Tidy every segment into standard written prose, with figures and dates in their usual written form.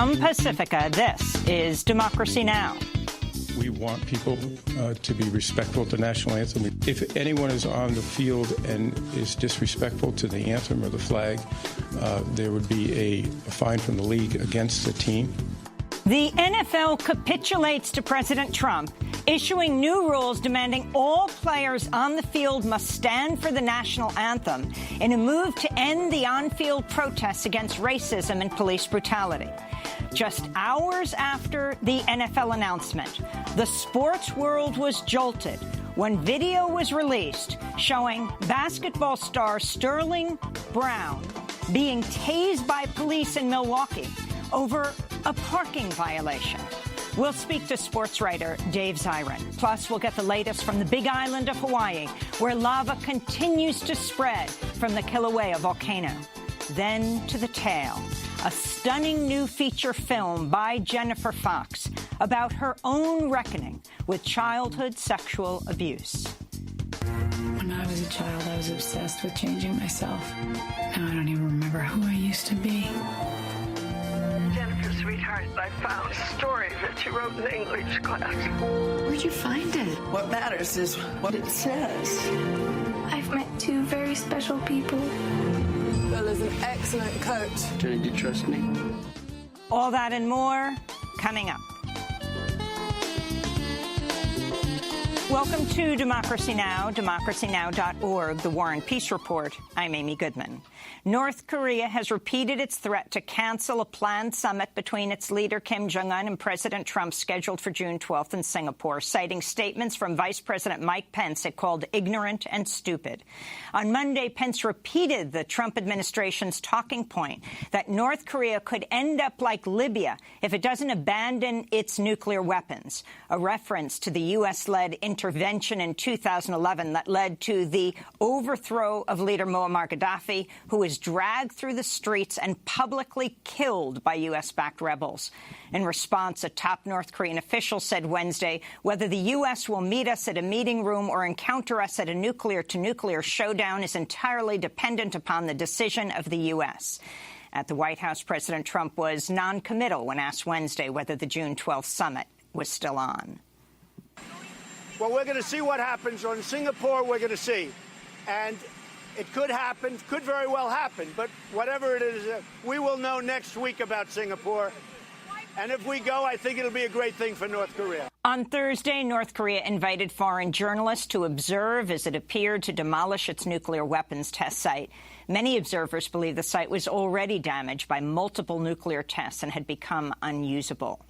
From Pacifica, this is Democracy Now! We want people to be respectful to the national anthem. If anyone is on the field and is disrespectful to the anthem or the flag, there would be a fine from the league against the team. The NFL capitulates to President Trump, issuing new rules demanding all players on the field must stand for the national anthem in a move to end the on-field protests against racism and police brutality. Just hours after the NFL announcement, the sports world was jolted when video was released showing basketball star Sterling Brown being tased by police in Milwaukee over a parking violation. We'll speak to sports writer Dave Zirin. Plus, we'll get the latest from the Big Island of Hawaii, where lava continues to spread from the Kilauea volcano. Then to the tale, a stunning new feature film by Jennifer Fox about her own reckoning with childhood sexual abuse. When I was a child, I was obsessed with changing myself. Now I don't even remember who I used to be. Jennifer, sweetheart, I found a story that you wrote in the English class. Where'd you find it? What matters is what it says. I've met two very special people. Bill is an excellent coach. Do you trust me? All that and more coming up. Welcome to Democracy Now!, democracynow.org, the War and Peace Report. I'm Amy Goodman. North Korea has repeated its threat to cancel a planned summit between its leader Kim Jong-un and President Trump scheduled for June 12th in Singapore, citing statements from Vice President Mike Pence it called ignorant and stupid. On Monday, Pence repeated the Trump administration's talking point that North Korea could end up like Libya if it doesn't abandon its nuclear weapons, a reference to the U.S.-led intervention in 2011 that led to the overthrow of leader Muammar Gaddafi, who was dragged through the streets and publicly killed by U.S.-backed rebels. In response, a top North Korean official said Wednesday whether the U.S. will meet us at a meeting room or encounter us at a nuclear-to-nuclear showdown is entirely dependent upon the decision of the U.S. At the White House, President Trump was non-committal when asked Wednesday whether the June 12th summit was still on. Well, we're going to see what happens. On Singapore, we're going to see. And it could happen, could very well happen. But whatever it is, we will know next week about Singapore. And if we go, I think it'll be a great thing for North Korea. On Thursday, North Korea invited foreign journalists to observe as it appeared to demolish its nuclear weapons test site. Many observers believe the site was already damaged by multiple nuclear tests and had become unusable.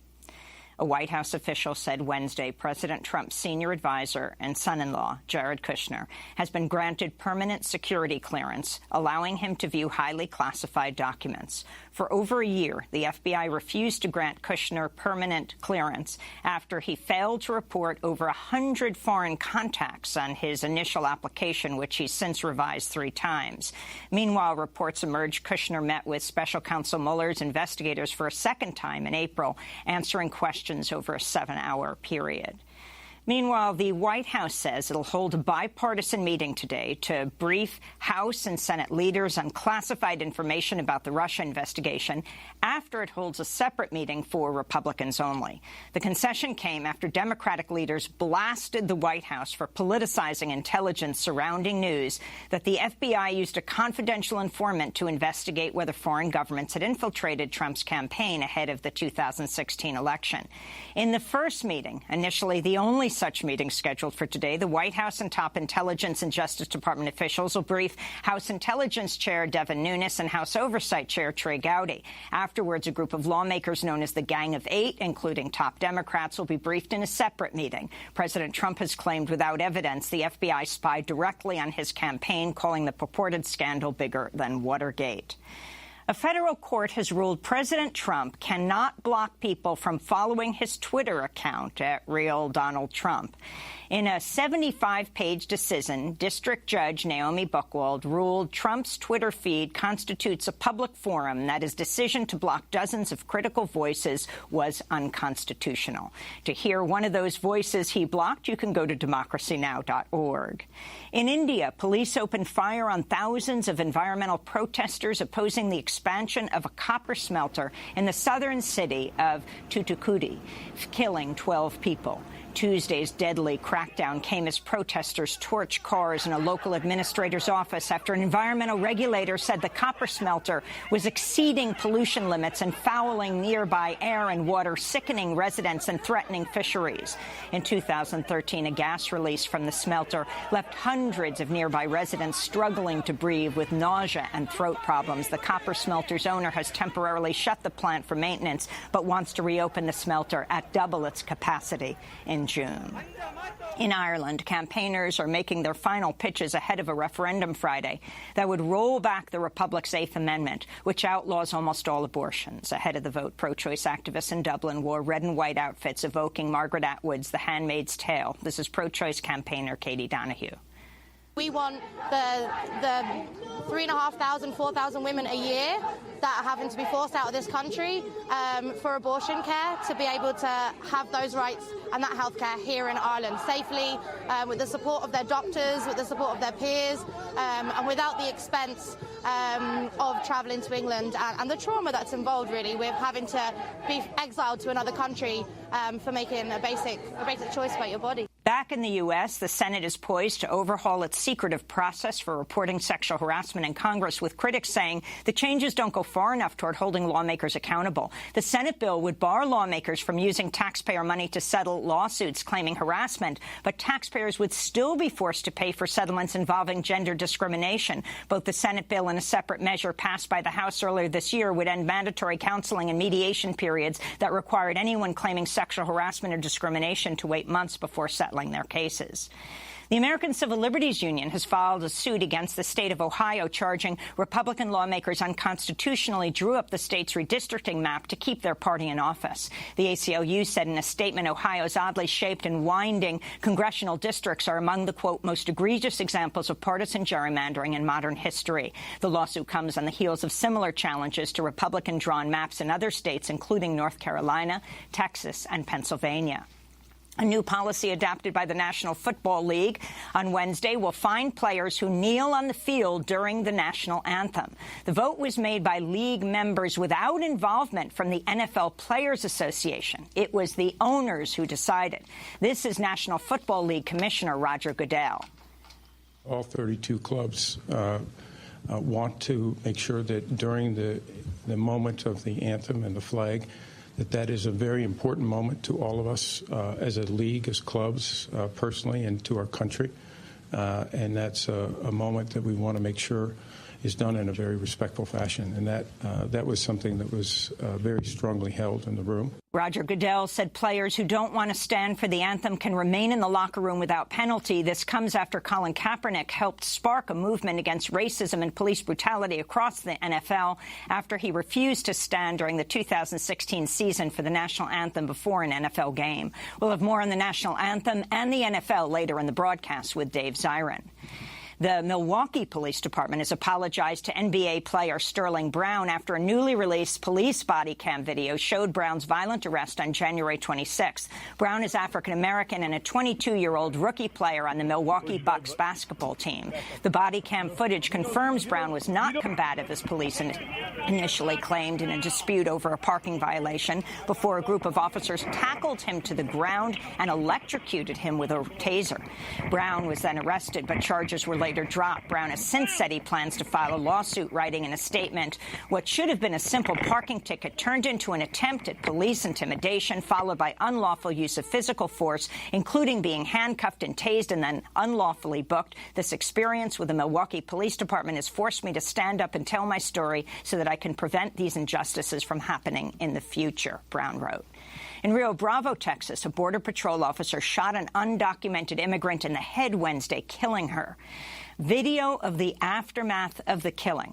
A White House official said Wednesday President Trump's senior advisor and son-in-law, Jared Kushner, has been granted permanent security clearance, allowing him to view highly classified documents. For over a year, the FBI refused to grant Kushner permanent clearance after he failed to report over 100 foreign contacts on his initial application, which he's since revised 3 times. Meanwhile, reports emerged Kushner met with Special Counsel Mueller's investigators for a second time in April, answering questions over a 7-hour period. Meanwhile, the White House says it'll hold a bipartisan meeting today to brief House and Senate leaders on classified information about the Russia investigation after it holds a separate meeting for Republicans only. The concession came after Democratic leaders blasted the White House for politicizing intelligence surrounding news that the FBI used a confidential informant to investigate whether foreign governments had infiltrated Trump's campaign ahead of the 2016 election. In the first meeting, initially the only such meeting scheduled for today, the White House and top Intelligence and Justice Department officials will brief House Intelligence Chair Devin Nunes and House Oversight Chair Trey Gowdy. Afterwards, a group of lawmakers known as the Gang of Eight, including top Democrats, will be briefed in a separate meeting. President Trump has claimed without evidence the FBI spied directly on his campaign, calling the purported scandal bigger than Watergate. A federal court has ruled President Trump cannot block people from following his Twitter account at Real Donald Trump. In a 75-page decision, District Judge Naomi Buchwald ruled Trump's Twitter feed constitutes a public forum, that his decision to block dozens of critical voices was unconstitutional. To hear one of those voices he blocked, you can go to democracynow.org. In India, police opened fire on thousands of environmental protesters opposing the expansion of a copper smelter in the southern city of Thoothukudi, killing 12 people. Tuesday's deadly crackdown came as protesters torched cars in a local administrator's office after an environmental regulator said the copper smelter was exceeding pollution limits and fouling nearby air and water, sickening residents and threatening fisheries. In 2013, a gas release from the smelter left hundreds of nearby residents struggling to breathe with nausea and throat problems. The copper smelter's owner has temporarily shut the plant for maintenance, but wants to reopen the smelter at double its capacity in June. In Ireland, campaigners are making their final pitches ahead of a referendum Friday that would roll back the Republic's Eighth Amendment, which outlaws almost all abortions. Ahead of the vote, pro-choice activists in Dublin wore red and white outfits evoking Margaret Atwood's The Handmaid's Tale. This is pro-choice campaigner Katie Donoghue. We want the 3,500, 4,000 women a year that are having to be forced out of this country for abortion care to be able to have those rights and that health care here in Ireland safely, with the support of their doctors, with the support of their peers, and without the expense of travelling to England and the trauma that's involved, really, with having to be exiled to another country for making a basic choice about your body. Back in the U.S., the Senate is poised to overhaul its secretive process for reporting sexual harassment in Congress, with critics saying the changes don't go far enough toward holding lawmakers accountable. The Senate bill would bar lawmakers from using taxpayer money to settle lawsuits claiming harassment, but taxpayers would still be forced to pay for settlements involving gender discrimination. Both the Senate bill and a separate measure passed by the House earlier this year would end mandatory counseling and mediation periods that required anyone claiming sexual harassment or discrimination to wait months before settling their cases. The American Civil Liberties Union has filed a suit against the state of Ohio, charging Republican lawmakers unconstitutionally drew up the state's redistricting map to keep their party in office. The ACLU said in a statement Ohio's oddly shaped and winding congressional districts are among the, quote, most egregious examples of partisan gerrymandering in modern history. The lawsuit comes on the heels of similar challenges to Republican-drawn maps in other states, including North Carolina, Texas, and Pennsylvania. A new policy adopted by the National Football League on Wednesday will fine players who kneel on the field during the national anthem. The vote was made by league members without involvement from the NFL Players Association. It was the owners who decided. This is National Football League Commissioner Roger Goodell. All 32 clubs want to make sure that during the moment of the anthem and the flag, that is a very important moment to all of us as a league, as clubs, personally, and to our country. And that's a moment that we want to make sure is done in a very respectful fashion. And that was something that was very strongly held in the room. Roger Goodell said players who don't want to stand for the anthem can remain in the locker room without penalty. This comes after Colin Kaepernick helped spark a movement against racism and police brutality across the NFL after he refused to stand during the 2016 season for the national anthem before an NFL game. We'll have more on the national anthem and the NFL later in the broadcast with Dave Zirin. The Milwaukee Police Department has apologized to NBA player Sterling Brown after a newly released police body cam video showed Brown's violent arrest on January 26th. Brown is African-American and a 22-year-old rookie player on the Milwaukee Bucks basketball team. The body cam footage confirms Brown was not combative, as police initially claimed, in a dispute over a parking violation before a group of officers tackled him to the ground and electrocuted him with a taser. Brown was then arrested, but charges were later dropped. Brown has since said he plans to file a lawsuit, writing in a statement, "What should have been a simple parking ticket turned into an attempt at police intimidation, followed by unlawful use of physical force, including being handcuffed and tased and then unlawfully booked. This experience with the Milwaukee Police Department has forced me to stand up and tell my story so that I can prevent these injustices from happening in the future," Brown wrote. In Rio Bravo, Texas, a Border Patrol officer shot an undocumented immigrant in the head Wednesday, killing her. Video of the aftermath of the killing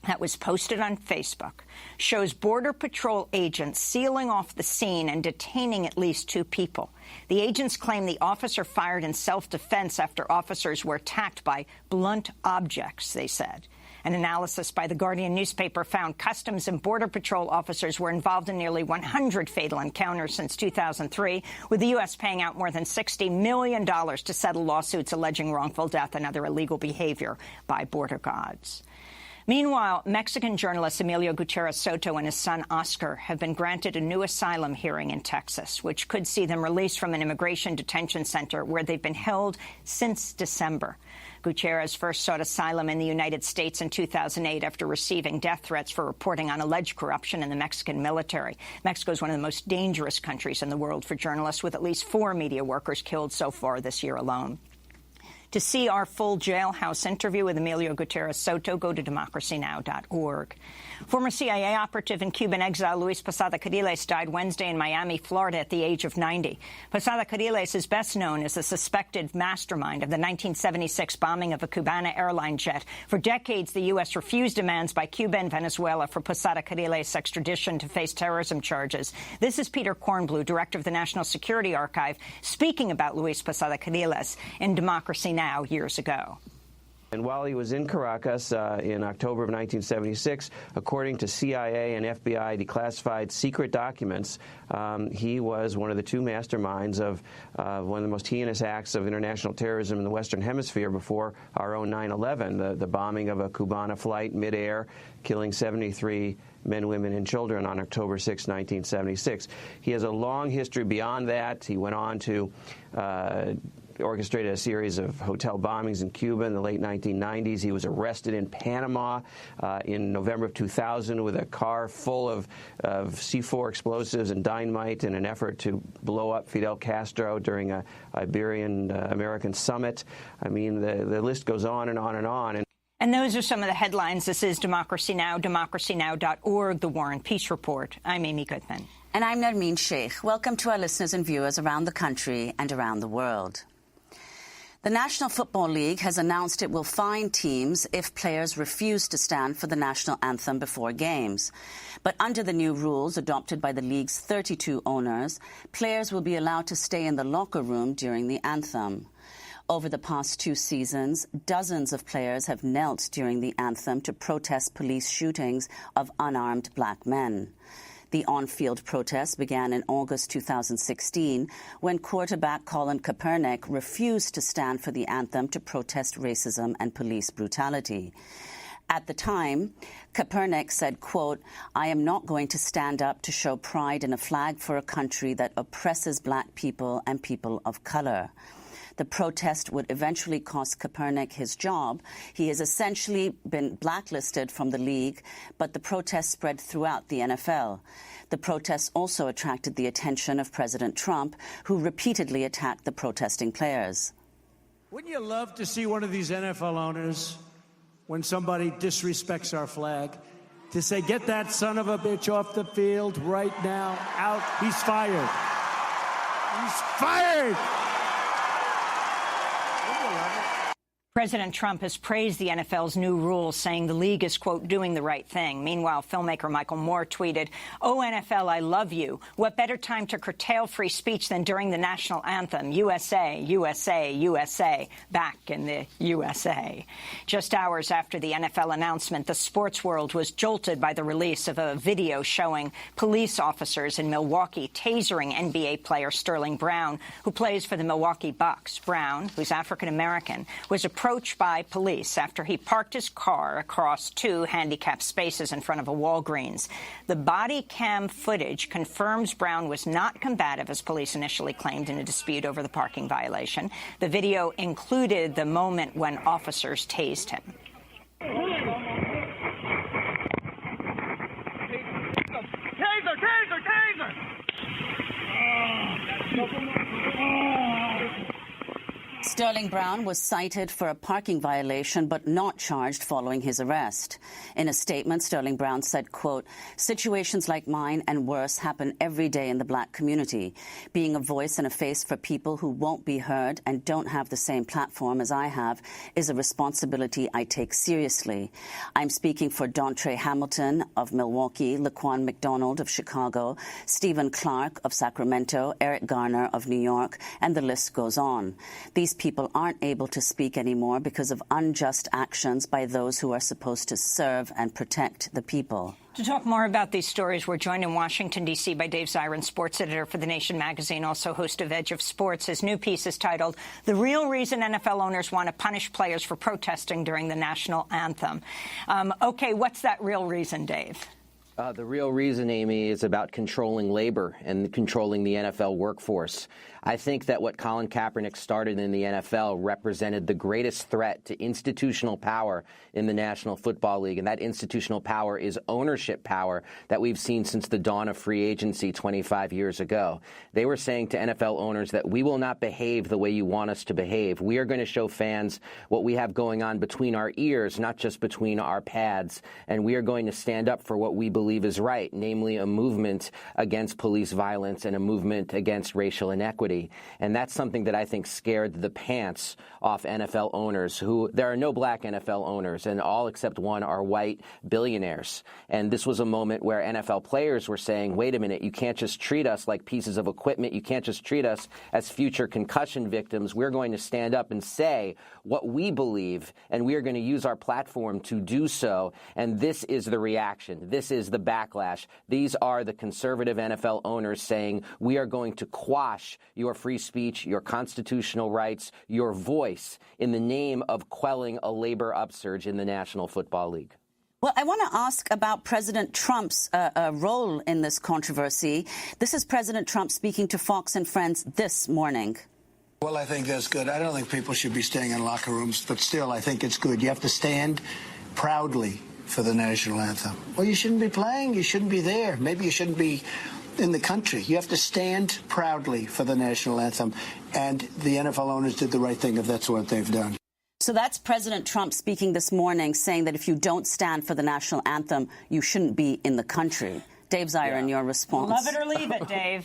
that was posted on Facebook shows Border Patrol agents sealing off the scene and detaining at least 2 people. The agents claim the officer fired in self-defense after officers were attacked by blunt objects, they said. An analysis by the Guardian newspaper found Customs and Border Patrol officers were involved in nearly 100 fatal encounters since 2003, with the U.S. paying out more than $60 million to settle lawsuits alleging wrongful death and other illegal behavior by border guards. Meanwhile, Mexican journalist Emilio Gutierrez Soto and his son Oscar have been granted a new asylum hearing in Texas, which could see them released from an immigration detention center where they've been held since December. Gutierrez first sought asylum in the United States in 2008 after receiving death threats for reporting on alleged corruption in the Mexican military. Mexico is one of the most dangerous countries in the world for journalists, with at least 4 media workers killed so far this year alone. To see our full jailhouse interview with Emilio Gutierrez Soto, go to democracynow.org. Former CIA operative in Cuban exile Luis Posada Carriles died Wednesday in Miami, Florida, at the age of 90. Posada Carriles is best known as the suspected mastermind of the 1976 bombing of a Cubana airline jet. For decades, the U.S. refused demands by Cuba and Venezuela for Posada Carriles' extradition to face terrorism charges. This is Peter Kornblue, director of the National Security Archive, speaking about Luis Posada Carriles in Democracy Now! Years ago. And while he was in Caracas in October of 1976, according to CIA and FBI declassified secret documents, he was one of the 2 masterminds of one of the most heinous acts of international terrorism in the Western Hemisphere before our own 9/11, the bombing of a Cubana flight midair, killing 73 men, women, and children on October 6, 1976. He has a long history beyond that. He went on to orchestrated a series of hotel bombings in Cuba in the late 1990s. He was arrested in Panama in November of 2000 with a car full of C4 explosives and dynamite in an effort to blow up Fidel Castro during a Iberian-American summit. I mean, the list goes on and on and on. And those are some of the headlines. This is Democracy Now!, democracynow.org, The War and Peace Report. I'm Amy Goodman. And I'm Nermeen Sheikh. Welcome to our listeners and viewers around the country and around the world. The National Football League has announced it will fine teams if players refuse to stand for the national anthem before games. But under the new rules adopted by the league's 32 owners, players will be allowed to stay in the locker room during the anthem. Over the past 2 seasons, dozens of players have knelt during the anthem to protest police shootings of unarmed black men. The on-field protest began in August 2016 when quarterback Colin Kaepernick refused to stand for the anthem to protest racism and police brutality. At the time, Kaepernick said, quote, "I am not going to stand up to show pride in a flag for a country that oppresses black people and people of color." The protest would eventually cost Kaepernick his job. He has essentially been blacklisted from the league, but the protest spread throughout the NFL. The protests also attracted the attention of President Trump, who repeatedly attacked the protesting players. Wouldn't you love to see one of these NFL owners, when somebody disrespects our flag, to say, "Get that son of a bitch off the field right now, out, he's fired. He's fired!" President Trump has praised the NFL's new rules, saying the league is, quote, doing the right thing. Meanwhile, filmmaker Michael Moore tweeted, "Oh, NFL, I love you. What better time to curtail free speech than during the national anthem? USA, USA, USA, back in the USA." Just hours after the NFL announcement, the sports world was jolted by the release of a video showing police officers in Milwaukee tasering NBA player Sterling Brown, who plays for the Milwaukee Bucks. Brown, who's African-American, was approached by police after he parked his car across 2 handicapped spaces in front of a Walgreens. The body cam footage confirms Brown was not combative, as police initially claimed, in a dispute over the parking violation. The video included the moment when officers tased him. Taser! Taser! Taser! Sterling Brown was cited for a parking violation but not charged following his arrest. In a statement, Sterling Brown said, quote, "Situations like mine and worse happen every day in the black community. Being a voice and a face for people who won't be heard and don't have the same platform as I have is a responsibility I take seriously. I'm speaking for Dontre Hamilton of Milwaukee, Laquan McDonald of Chicago, Stephen Clark of Sacramento, Eric Garner of New York, and the list goes on. These people aren't able to speak anymore because of unjust actions by those who are supposed to serve and protect the people." To talk more about these stories, we're joined in Washington, D.C. by Dave Zirin, sports editor for The Nation magazine, also host of Edge of Sports. His new piece is titled, "The Real Reason NFL Owners Want to Punish Players for Protesting During the National Anthem." OK, what's that real reason, Dave? The real reason, Amy, is about controlling labor and controlling the NFL workforce. I think that what Colin Kaepernick started in the NFL represented the greatest threat to institutional power in the National Football League, and that institutional power is ownership power that we've seen since the dawn of free agency 25 years ago. They were saying to NFL owners that we will not behave the way you want us to behave. We are going to show fans what we have going on between our ears, not just between our pads, and we are going to stand up for what we believe is right, namely a movement against police violence and a movement against racial inequity. And that's something that I think scared the pants off NFL owners, who there are no black NFL owners, and all except one are white billionaires. And this was a moment where NFL players were saying, wait a minute, you can't just treat us like pieces of equipment. You can't just treat us as future concussion victims. We're going to stand up and say what we believe, and we are going to use our platform to do so. And this is the reaction. This is the backlash. These are the conservative NFL owners saying, we are going to quash your free speech, your constitutional rights, your voice in the name of quelling a labor upsurge in the National Football League. Well, I want to ask about President Trump's role in this controversy. This is President Trump speaking to Fox and Friends this morning. Well, I think that's good. I don't think people should be staying in locker rooms, but still, I think it's good. You have to stand proudly for the national anthem. Well, you shouldn't be playing. You shouldn't be there. Maybe you shouldn't be in the country. You have to stand proudly for the national anthem. And the NFL owners did the right thing if that's what they've done. So that's President Trump speaking this morning, saying that if you don't stand for the national anthem, you shouldn't be in the country. Dave Zirin, your response. Love it or leave it, Dave.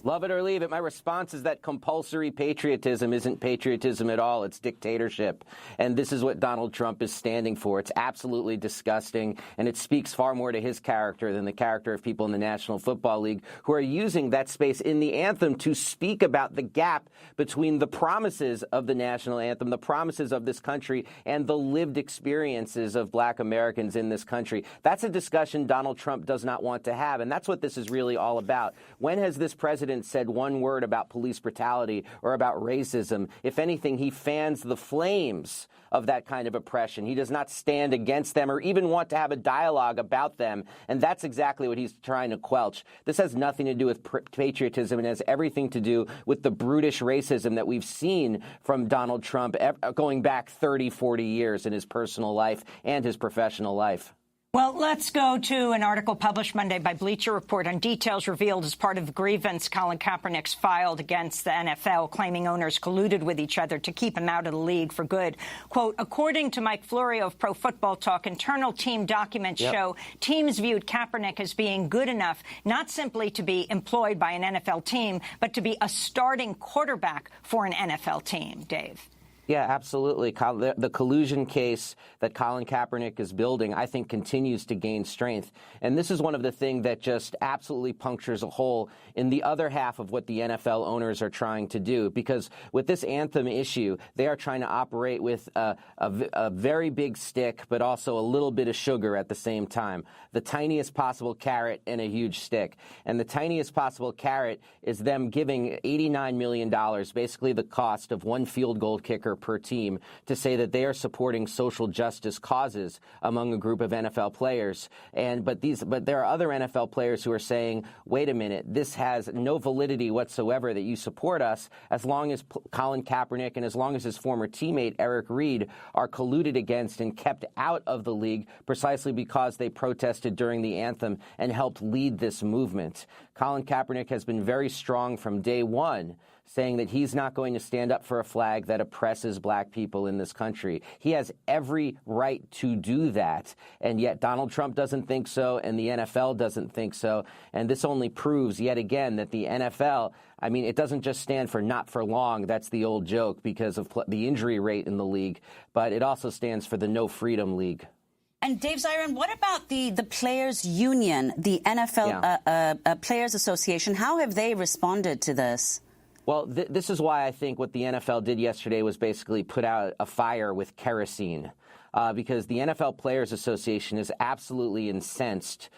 Love it or leave it. My response is that compulsory patriotism isn't patriotism at all. It's dictatorship. And this is what Donald Trump is standing for. It's absolutely disgusting, and it speaks far more to his character than the character of people in the National Football League who are using that space in the anthem to speak about the gap between the promises of the national anthem, the promises of this country, and the lived experiences of black Americans in this country. That's a discussion Donald Trump does not want to have. And that's what this is really all about. When has this president said one word about police brutality or about racism? If anything, he fans the flames of that kind of oppression. He does not stand against them or even want to have a dialogue about them. And that's exactly what he's trying to quench. This has nothing to do with patriotism. It has everything to do with the brutish racism that we've seen from Donald Trump going back 30, 40 years in his personal life and his professional life. Well, let's go to an article published Monday by Bleacher Report on details revealed as part of the grievance Colin Kaepernick's filed against the NFL, claiming owners colluded with each other to keep him out of the league for good. Quote, according to Mike Florio of Pro Football Talk, internal team documents show teams viewed Kaepernick as being good enough not simply to be employed by an NFL team, but to be a starting quarterback for an NFL team. Dave. Yeah, absolutely. The collusion case that Colin Kaepernick is building, I think, continues to gain strength. And this is one of the things that just absolutely punctures a hole in the other half of what the NFL owners are trying to do. Because with this anthem issue, they are trying to operate with a very big stick, but also a little bit of sugar at the same time. The tiniest possible carrot and a huge stick. And the tiniest possible carrot is them giving $89 million, basically the cost of one field goal kicker per team, to say that they are supporting social justice causes among a group of NFL players. But there are other NFL players who are saying, wait a minute, this has no validity whatsoever that you support us, as long as Colin Kaepernick and as long as his former teammate Eric Reed are colluded against and kept out of the league precisely because they protested during the anthem and helped lead this movement. Colin Kaepernick has been very strong from day one, saying that he's not going to stand up for a flag that oppresses black people in this country. He has every right to do that, and yet Donald Trump doesn't think so, and the NFL doesn't think so. And this only proves yet again that the NFL, I mean, it doesn't just stand for not for long. That's the old joke because of the injury rate in the league, but it also stands for the No Freedom League. And Dave Zirin, what about the Players Union, the NFL Players Association? How have they responded to this? Well, this is why I think what the NFL did yesterday was basically put out a fire with kerosene. Because the NFL Players Association is absolutely incensed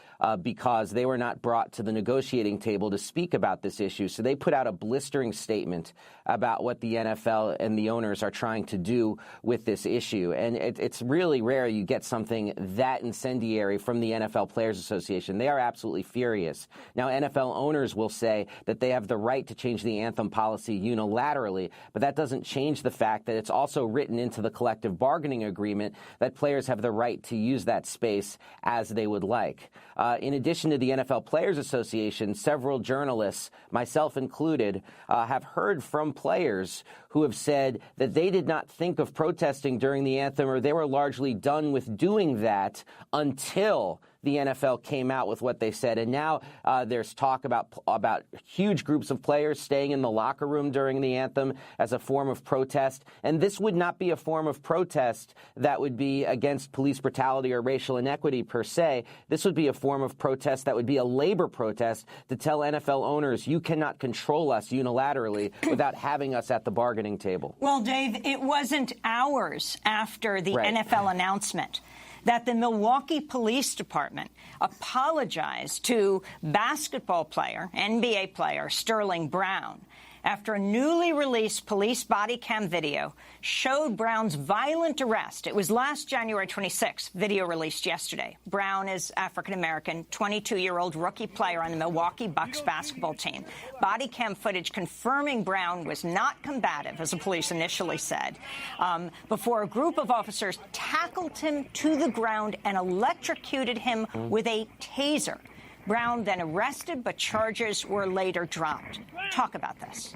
because they were not brought to the negotiating table to speak about this issue. So they put out a blistering statement about what the NFL and the owners are trying to do with this issue. And it's really rare you get something that incendiary from the NFL Players Association. They are absolutely furious. Now, NFL owners will say that they have the right to change the anthem policy unilaterally, but that doesn't change the fact that it's also written into the collective bargaining agreement that players have the right to use that space as they would like. In addition to the NFL Players Association, several journalists, myself included, have heard from players who have said that they did not think of protesting during the anthem, or they were largely done with doing that until the NFL came out with what they said. And now there's talk about huge groups of players staying in the locker room during the anthem as a form of protest. And this would not be a form of protest that would be against police brutality or racial inequity per se. This would be a form of protest that would be a labor protest to tell NFL owners, you cannot control us unilaterally without having us at the bargaining table. Well, Dave, it wasn't hours after the NFL announcement that the Milwaukee Police Department apologized to basketball player, NBA player, Sterling Brown, after a newly released police body cam video showed Brown's violent arrest. It was last January 26th, video released yesterday. Brown is African-American, 22-year-old rookie player on the Milwaukee Bucks basketball team. Body cam footage confirming Brown was not combative, as the police initially said, before a group of officers tackled him to the ground and electrocuted him with a taser. Brown then arrested, but charges were later dropped. Talk about this.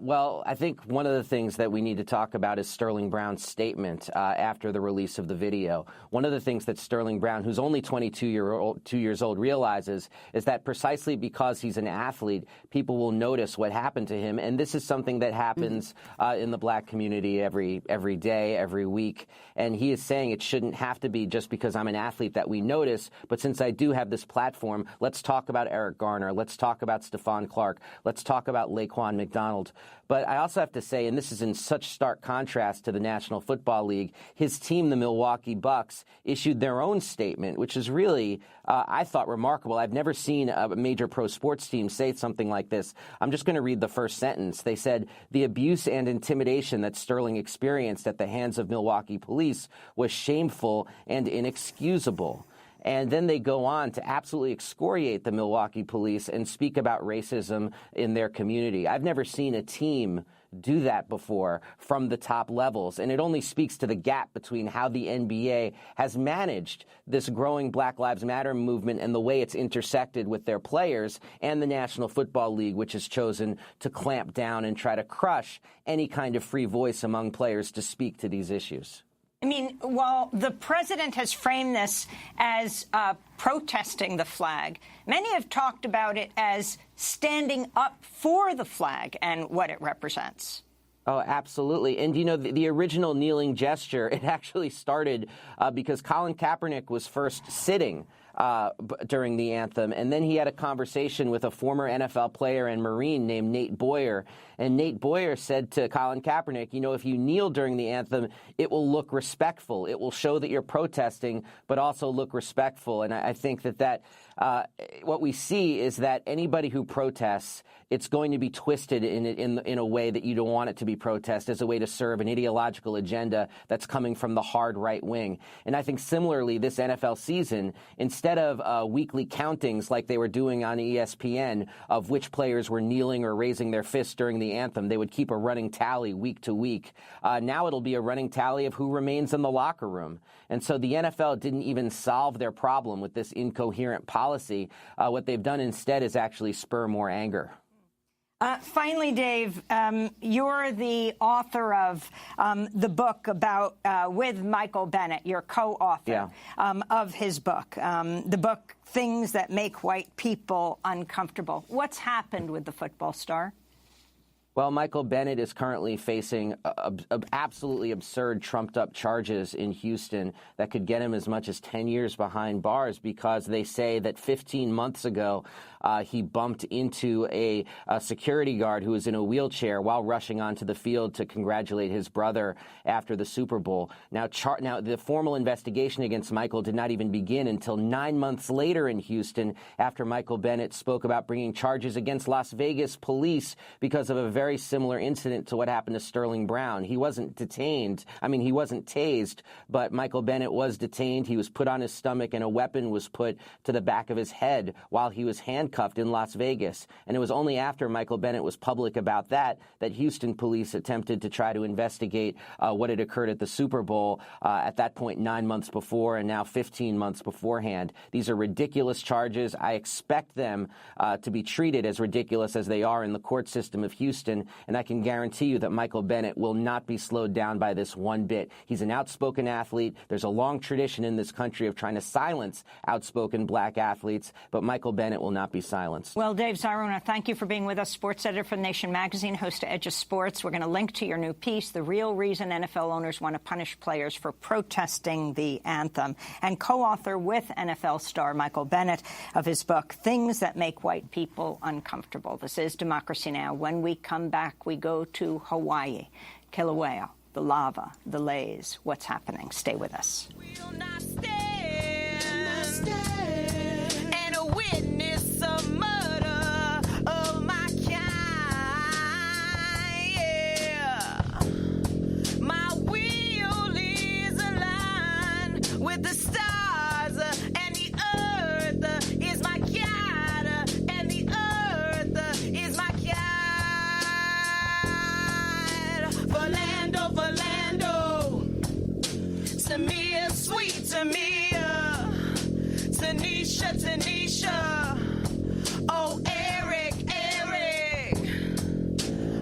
Well, I think one of the things that we need to talk about is Sterling Brown's statement after the release of the video. One of the things that Sterling Brown, who's only 22 years old, realizes is that precisely because he's an athlete, people will notice what happened to him. And this is something that happens in the black community every day, every week. And he is saying it shouldn't have to be just because I'm an athlete that we notice. But since I do have this platform, let's talk about Eric Garner. Let's talk about Stephon Clark. Let's talk about Laquan McDonald. But I also have to say, and this is in such stark contrast to the National Football League, his team, the Milwaukee Bucks, issued their own statement, which is really, I thought, remarkable. I've never seen a major pro sports team say something like this. I'm just going to read the first sentence. They said, the abuse and intimidation that Sterling experienced at the hands of Milwaukee police was shameful and inexcusable. And then they go on to absolutely excoriate the Milwaukee police and speak about racism in their community. I've never seen a team do that before from the top levels. And it only speaks to the gap between how the NBA has managed this growing Black Lives Matter movement and the way it's intersected with their players, and the National Football League, which has chosen to clamp down and try to crush any kind of free voice among players to speak to these issues. I mean, while the president has framed this as protesting the flag, many have talked about it as standing up for the flag and what it represents. Oh, absolutely. And, you know, the original kneeling gesture, it actually started because Colin Kaepernick was first sitting during the anthem. And then he had a conversation with a former NFL player and Marine named Nate Boyer. And Nate Boyer said to Colin Kaepernick, you know, if you kneel during the anthem, it will look respectful. It will show that you're protesting, but also look respectful. And I think that what we see is that anybody who protests, it's going to be twisted in a way that you don't want it to be protest, as a way to serve an ideological agenda that's coming from the hard right wing. And I think similarly, this NFL season, instead of weekly countings like they were doing on ESPN of which players were kneeling or raising their fists during the anthem, they would keep a running tally week to week. Now it'll be a running tally of who remains in the locker room. And so the NFL didn't even solve their problem with this incoherent policy. What they've done instead is actually spur more anger. Finally, Dave, you're the author of the book about with Michael Bennett, your co-author of his book, the book Things That Make White People Uncomfortable. What's happened with the football star? Well, Michael Bennett is currently facing absolutely absurd, trumped-up charges in Houston that could get him as much as 10 years behind bars because they say that 15 months ago he bumped into a security guard who was in a wheelchair while rushing onto the field to congratulate his brother after the Super Bowl. Now, the formal investigation against Michael did not even begin until 9 months later in Houston after Michael Bennett spoke about bringing charges against Las Vegas police because of a very similar incident to what happened to Sterling Brown. He wasn't detained. I mean, he wasn't tased, but Michael Bennett was detained. He was put on his stomach and a weapon was put to the back of his head while he was handcuffed in Las Vegas. And it was only after Michael Bennett was public about that Houston police attempted to try to investigate what had occurred at the Super Bowl at that point 9 months before and now 15 months beforehand. These are ridiculous charges. I expect them to be treated as ridiculous as they are in the court system of Houston. And I can guarantee you that Michael Bennett will not be slowed down by this one bit. He's an outspoken athlete. There's a long tradition in this country of trying to silence outspoken black athletes, but Michael Bennett will not be silenced. Well, Dave Zarona, thank you for being with us, sports editor for The Nation magazine, host of Edge of Sports. We're going to link to your new piece, The Real Reason NFL Owners Want to Punish Players for Protesting the Anthem, and co-author with NFL star Michael Bennett of his book, Things That Make White People Uncomfortable. This is Democracy Now! When we come back, we go to Hawaii, Kilauea, the lava, the lays. What's happening? Stay with us. We'll not stand and witness a murder of my kind. Yeah. My will is aligned with the stars, and the earth is my guide, and the earth is my guide. Orlando, Tamia, sweet Tamia, Tanisha, oh Eric,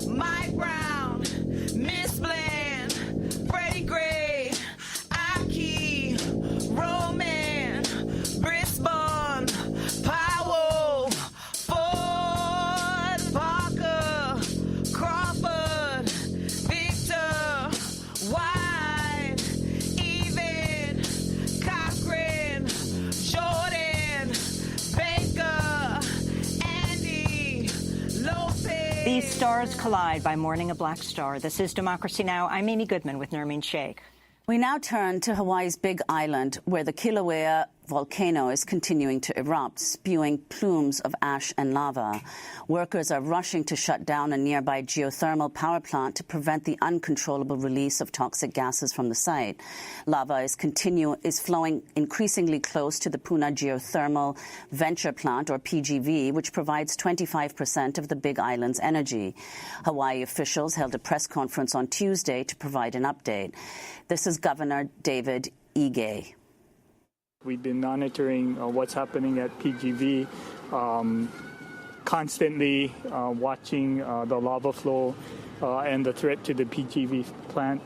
Mike Brown, Miss Bland, Freddie Gray, Aki, Roman, Brisbane, Powell, Ford, Parker, Crawford, Victor, White, Even, Cochran, Jordan, Baker, Andy, Lopez. These stars collide by morning a black star. This is Democracy Now! I'm Amy Goodman with Nermeen Sheikh. We now turn to Hawaii's Big Island, where the Kilauea volcano is continuing to erupt, spewing plumes of ash and lava. Workers are rushing to shut down a nearby geothermal power plant to prevent the uncontrollable release of toxic gases from the site. Lava is flowing increasingly close to the Puna Geothermal Venture Plant, or PGV, which provides 25% of the Big Island's energy. Hawaii officials held a press conference on Tuesday to provide an update. This is Governor David Ige. We've been monitoring what's happening at PGV, constantly watching the lava flow and the threat to the PGV plant.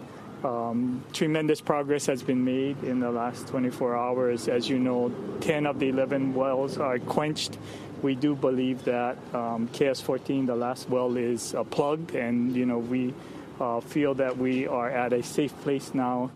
Tremendous progress has been made in the last 24 hours. As you know, 10 of the 11 wells are quenched. We do believe that KS-14, the last well, is plugged, and we feel that we are at a safe place now.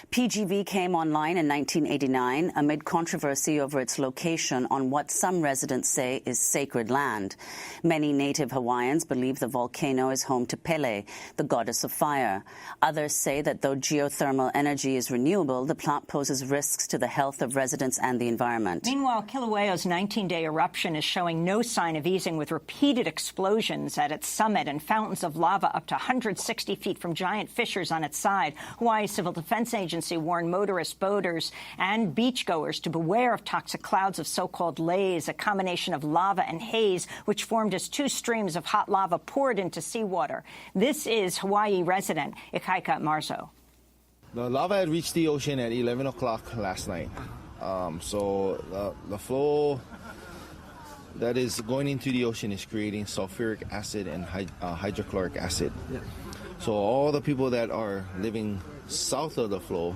PGV came online in 1989 amid controversy over its location on what some residents say is sacred land. Many native Hawaiians believe the volcano is home to Pele, the goddess of fire. Others say that though geothermal energy is renewable, the plant poses risks to the health of residents and the environment. Meanwhile, Kilauea's 19-day eruption is showing no sign of easing, with repeated explosions at its summit and fountains of lava up to 160 feet from giant fissures on its side. Hawaii's Civil Defense Agency warned motorists, boaters, and beachgoers to beware of toxic clouds of so-called lays, a combination of lava and haze, which formed as two streams of hot lava poured into seawater. This is Hawaii resident Ikaika Marzo. The lava had reached the ocean at 11 o'clock last night. So the flow that is going into the ocean is creating sulfuric acid and hydrochloric acid. Yeah. So all the people that are living south of the flow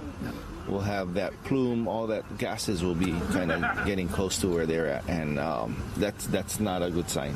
will have that plume, all that gases will be kind of getting close to where they're at, and that's not a good sign.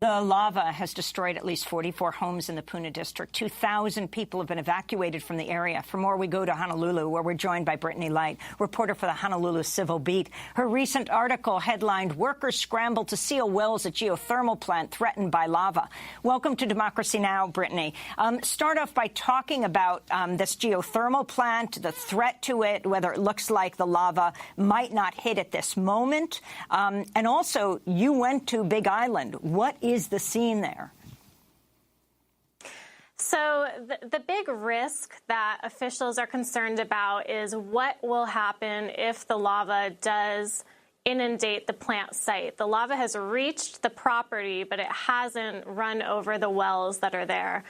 The lava has destroyed at least 44 homes in the Puna district. 2,000 people have been evacuated from the area. For more, we go to Honolulu, where we're joined by Brittany Light, reporter for the Honolulu Civil Beat. Her recent article headlined, "Workers Scramble to Seal Wells at Geothermal Plant Threatened by Lava." Welcome to Democracy Now!, Brittany. Start off by talking about this geothermal plant, the threat to it, whether it looks like the lava might not hit at this moment. And also, you went to Big Island. What is the scene there? So the big risk that officials are concerned about is what will happen if the lava does inundate the plant site. The lava has reached the property, but it hasn't run over the wells that are there.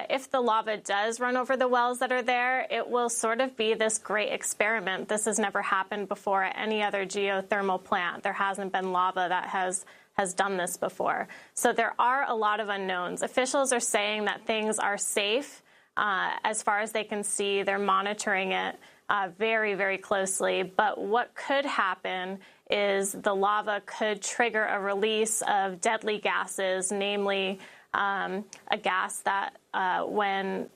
If the lava does run over the wells that are there, it will sort of be this great experiment. This has never happened before at any other geothermal plant. There hasn't been lava that has done this before. So there are a lot of unknowns. Officials are saying that things are safe as far as they can see. They're monitoring it very, very closely. But what could happen is the lava could trigger a release of deadly gases, namely a gas that when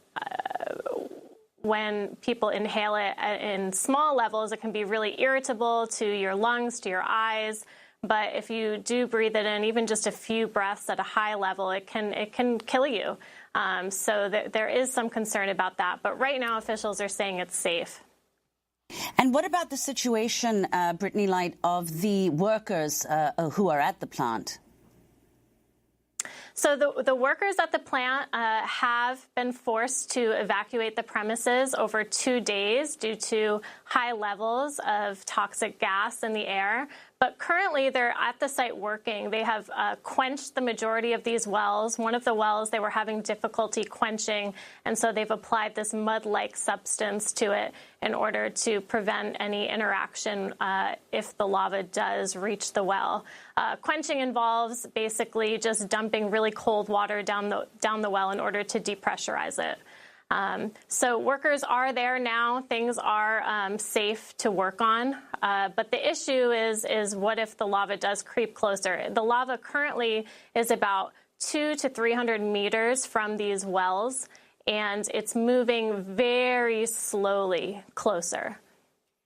people inhale it in small levels, it can be really irritable to your lungs, to your eyes. But if you do breathe it in, even just a few breaths at a high level, it can kill you. So there is some concern about that. But right now, officials are saying it's safe. And what about the situation, Brittany Light, of the workers who are at the plant? So the workers at the plant have been forced to evacuate the premises over 2 days due to high levels of toxic gas in the air. But currently, they're at the site working. They have quenched the majority of these wells. One of the wells they were having difficulty quenching, and so they've applied this mud-like substance to it in order to prevent any interaction if the lava does reach the well. Quenching involves basically just dumping really cold water down the well in order to depressurize it. So workers are there now. Things are safe to work on. But the issue is what if the lava does creep closer? The lava currently is about 200 to 300 meters from these wells, and it's moving very slowly closer.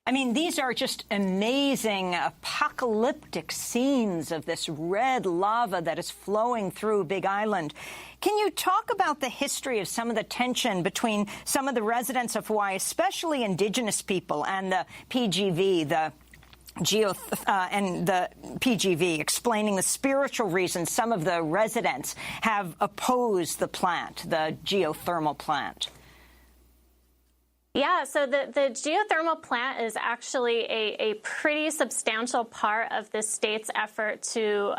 I mean, these are just amazing apocalyptic scenes of this red lava that is flowing through Big Island. Can you talk about the history of some of the tension between some of the residents of Hawaii, especially indigenous people, and the PGV, explaining the spiritual reasons some of the residents have opposed the plant, the geothermal plant? Yeah, so the geothermal plant is actually a pretty substantial part of the state's effort to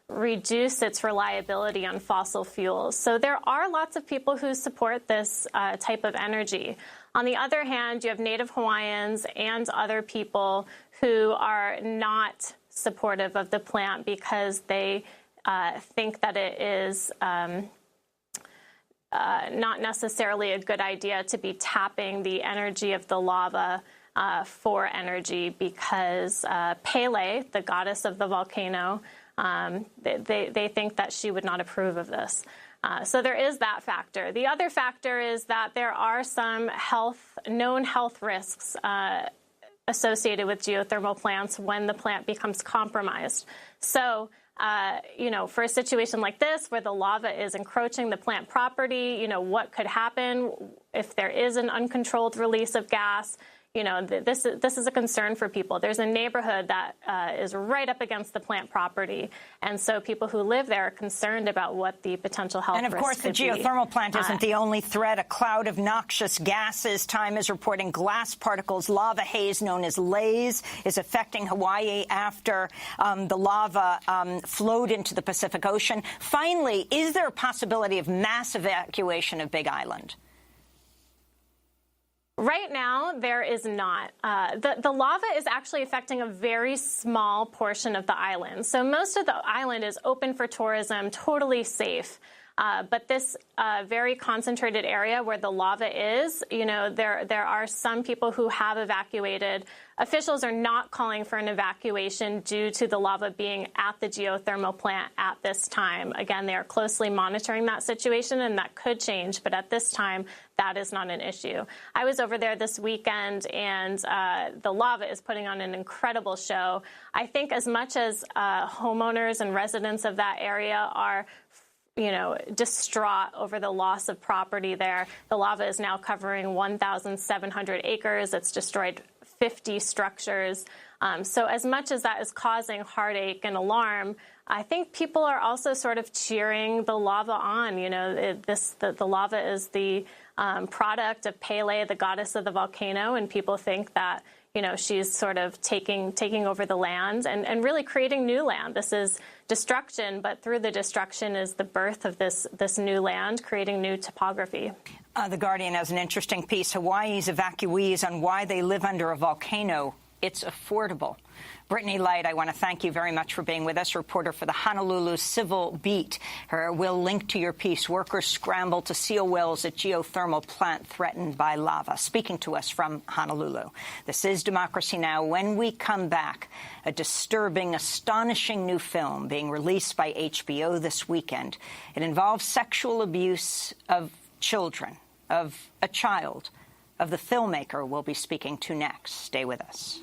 reduce its reliability on fossil fuels. So there are lots of people who support this type of energy. On the other hand, you have Native Hawaiians and other people who are not supportive of the plant because they think that it is not necessarily a good idea to be tapping the energy of the lava for energy because Pele, the goddess of the volcano, they think that she would not approve of this. So there is that factor. The other factor is that there are some known health risks associated with geothermal plants when the plant becomes compromised. So for a situation like this where the lava is encroaching the plant property, what could happen if there is an uncontrolled release of gas? This is a concern for people. There's a neighborhood that is right up against the plant property, and so people who live there are concerned about what the potential health risks could be. And of course, the geothermal plant isn't the only threat. A cloud of noxious gases. Time is reporting glass particles, lava haze known as lays, is affecting Hawaii after the lava flowed into the Pacific Ocean. Finally, is there a possibility of mass evacuation of Big Island? Right now, there is not. The lava is actually affecting a very small portion of the island. So most of the island is open for tourism, totally safe. But this very concentrated area where the lava is, there are some people who have evacuated. Officials are not calling for an evacuation due to the lava being at the geothermal plant at this time. Again, they are closely monitoring that situation, and that could change, but at this time, that is not an issue. I was over there this weekend, and the lava is putting on an incredible show. I think as much as homeowners and residents of that area are distraught over the loss of property there, the lava is now covering 1,700 acres. It's destroyed 50 structures. So as much as that is causing heartache and alarm, I think people are also sort of cheering the lava on. The lava is the product of Pele, the goddess of the volcano, and people think that she's sort of taking over the land and really creating new land. This is destruction, but through the destruction is the birth of this new land, creating new topography. The Guardian has an interesting piece, Hawaii's evacuees on why they live under a volcano. It's affordable. Brittany Light, I want to thank you very much for being with us, reporter for the Honolulu Civil Beat. We'll link to your piece, Workers Scramble to Seal Wells at Geothermal Plant Threatened by Lava, speaking to us from Honolulu. This is Democracy Now! When we come back, a disturbing, astonishing new film being released by HBO this weekend. It involves sexual abuse of children, of a child, of the filmmaker we'll be speaking to next. Stay with us.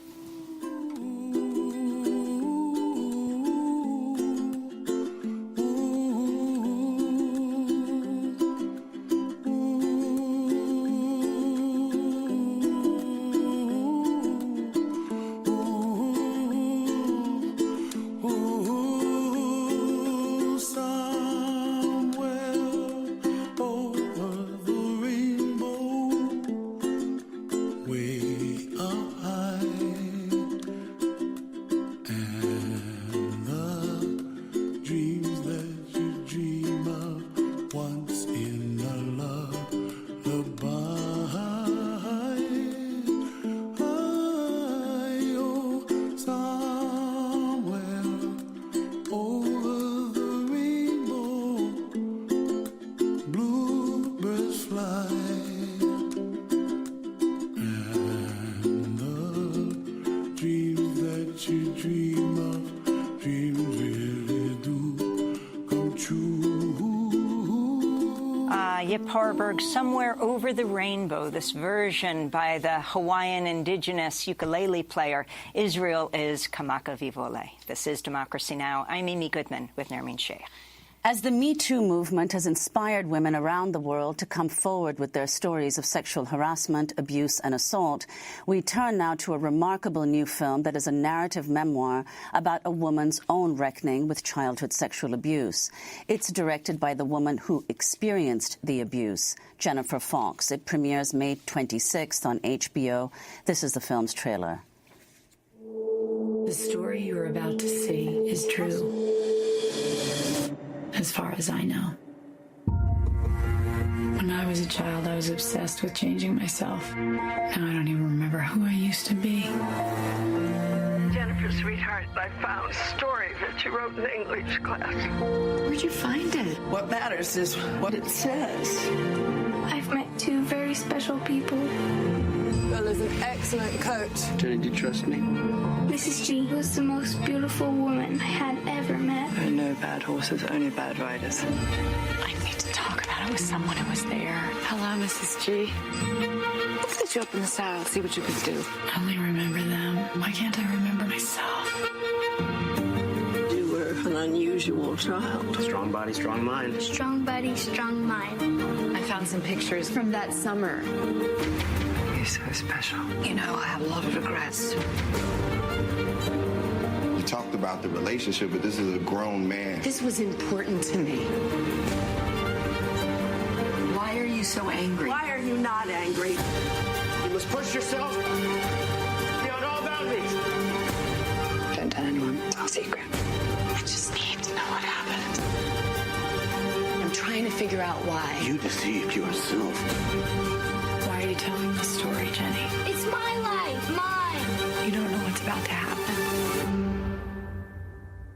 Yip Harburg, Somewhere Over the Rainbow, this version by the Hawaiian indigenous ukulele player Israel is Kamaka Vivole. This is Democracy Now! I'm Amy Goodman with Nermeen Sheikh. As the Me Too movement has inspired women around the world to come forward with their stories of sexual harassment, abuse and assault, we turn now to a remarkable new film that is a narrative memoir about a woman's own reckoning with childhood sexual abuse. It's directed by the woman who experienced the abuse, Jennifer Fox. It premieres May 26th on HBO. This is the film's trailer. The story you are about to see is true. As far as I know. When I was a child, I was obsessed with changing myself. Now I don't even remember who I used to be. Jennifer, sweetheart, I found a story that you wrote in English class. Where'd you find it? What matters is what it says. I've met two very special people. Bill is an excellent coach. Jenny, do you trust me? Mrs. G was the most beautiful woman I had ever met. There are no bad horses, only bad riders. I need to talk about it with someone who was there. Hello, Mrs. G. Let's get you up in the saddle, see what you can do. I only remember them. Why can't I remember myself? You were an unusual child. Strong body, strong mind. Strong body, strong mind. I found some pictures from that summer. You're so special. You know, I have a lot of regrets. You talked about the relationship, but this is a grown man. This was important to me. Why are you so angry? Why are you not angry? You must push yourself beyond all boundaries. Don't tell anyone. It's all secret. I just need to know what happened. I'm trying to figure out why. You deceived yourself. Why are you telling this story, Jenny? It's my life, mine. You don't know what's about to happen.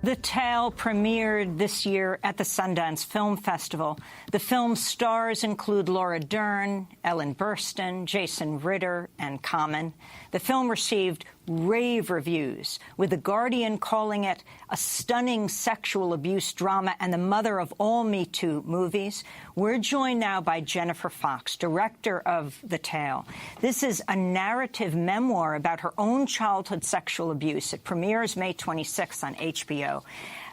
The Tale premiered this year at the Sundance Film Festival. The film's stars include Laura Dern, Ellen Burstyn, Jason Ritter, and Common. The film received rave reviews, with The Guardian calling it a stunning sexual abuse drama and the mother of all Me Too movies. We're joined now by Jennifer Fox, director of The Tale. This is a narrative memoir about her own childhood sexual abuse. It premieres May 26th on HBO.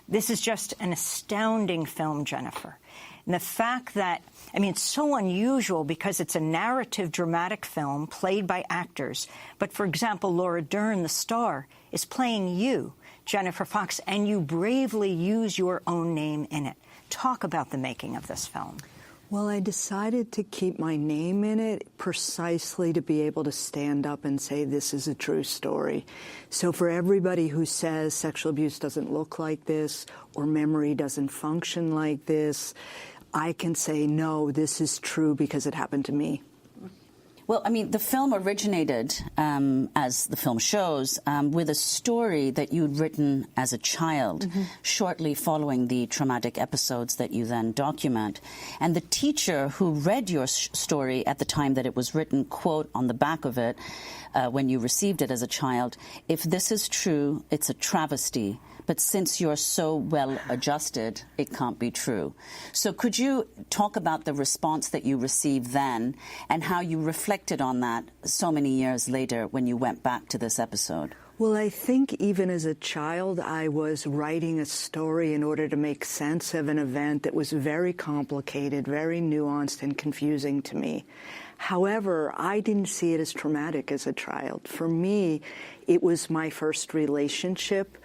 This is just an astounding film, Jennifer. And the fact that, I mean, it's so unusual because it's a narrative, dramatic film played by actors. But, for example, Laura Dern, the star, is playing you, Jennifer Fox, and you bravely use your own name in it. Talk about the making of this film. Well, I decided to keep my name in it precisely to be able to stand up and say this is a true story. So for everybody who says sexual abuse doesn't look like this or memory doesn't function like this, I can say, no, this is true because it happened to me. Well, I mean, the film originated, as the film shows, with a story that you'd written as a child, shortly following the traumatic episodes that you then document. And the teacher who read your story at the time that it was written, quote on the back of it, when you received it as a child, "If this is true, it's a travesty. But since you're so well adjusted, it can't be true." So could you talk about the response that you received then and how you reflected on that so many years later when you went back to this episode? Well, I think even as a child, I was writing a story in order to make sense of an event that was very complicated, very nuanced and confusing to me. However, I didn't see it as traumatic as a child. For me, it was my first relationship.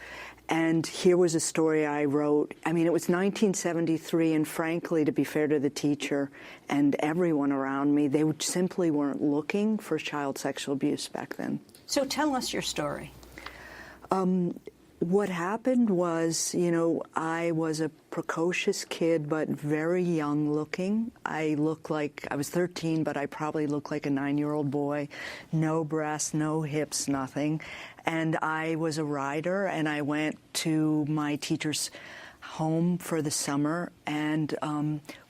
And here was a story I wrote. I mean, it was 1973, and frankly, to be fair to the teacher and everyone around me, they simply weren't looking for child sexual abuse back then. So tell us your story. What happened was, you know, I was a precocious kid, but very young looking. I was 13, but I probably looked like a 9-year-old boy. No breasts, no hips, nothing. And I was a rider, and I went to my teacher's home for the summer, and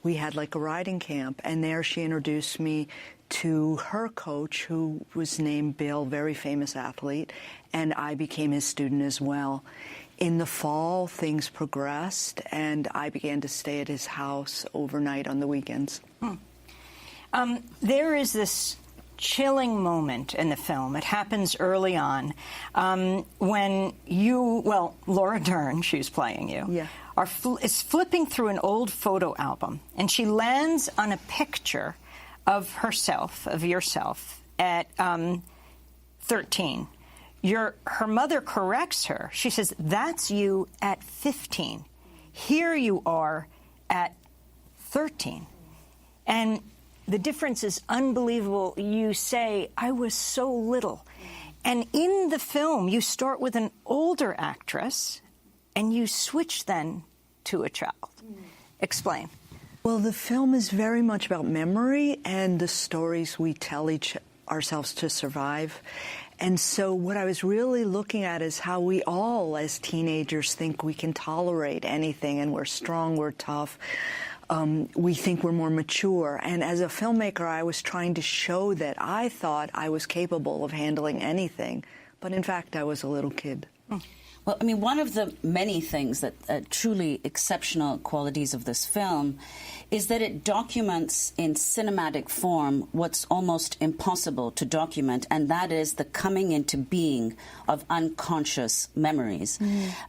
we had like a riding camp. And there she introduced me to her coach, who was named Bill, very famous athlete, and I became his student as well. In the fall, things progressed, and I began to stay at his house overnight on the weekends. There is this chilling moment in the film. It happens early on when Laura Dern, she's playing you, is flipping through an old photo album, and she lands on a picture of yourself at 13. Her mother corrects her. She says, "That's you at 15. Here you are at 13. And the difference is unbelievable. You say, "I was so little." And in the film, you start with an older actress, and you switch then to a child. Explain. Well, the film is very much about memory and the stories we tell ourselves to survive. And so what I was really looking at is how we all, as teenagers, think we can tolerate anything, and we're strong, we're tough. We think we're more mature. And as a filmmaker, I was trying to show that I thought I was capable of handling anything. But in fact, I was a little kid. Well, I mean, one of the many things that truly exceptional qualities of this film is that it documents in cinematic form what's almost impossible to document, and that is the coming into being of unconscious memories.